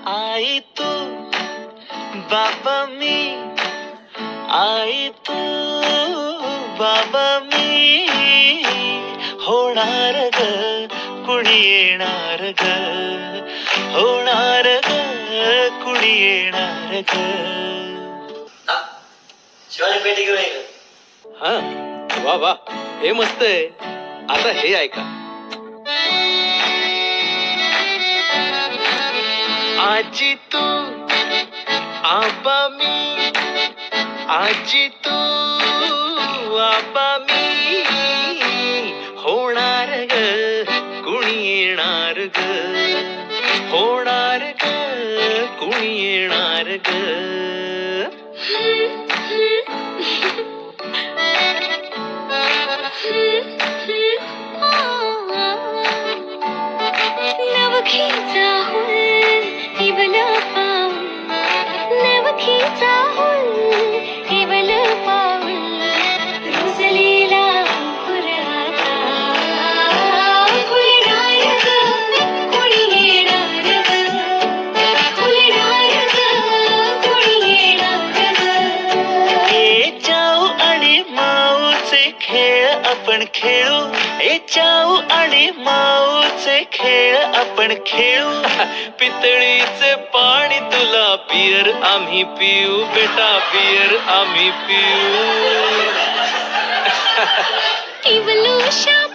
आई तू बाबा मी, आई तू बाबा मी, होणार ग कुणी येणार ग, होणार ग कुणी येणार ग. शिवाजी पेटी घेऊन ये. हा वा वा, हे मस्त आहे. आता हे ऐका. आजी तू आबा मी, आजी तू आबा मी, होणार ग कुणी येणार ग, होणार ग कुणी येणार ग. नवखीचा हुल केवल पाऊल, नवखीचा हुल केवल पाऊल, रुजलेला अंकुर आता फुलणार ग कुणी येणार ग, फुलणार ग कुणी येणार ग. ए चाऊ आणि माऊचे खेळ आपण खेळू, ए चाऊ आणि माऊचे खेळ आपण खेळू. पितळीचे पाणी तुला बियर आम्ही पिऊ, बेटा बियर आम्ही पिऊ. केवल श्याम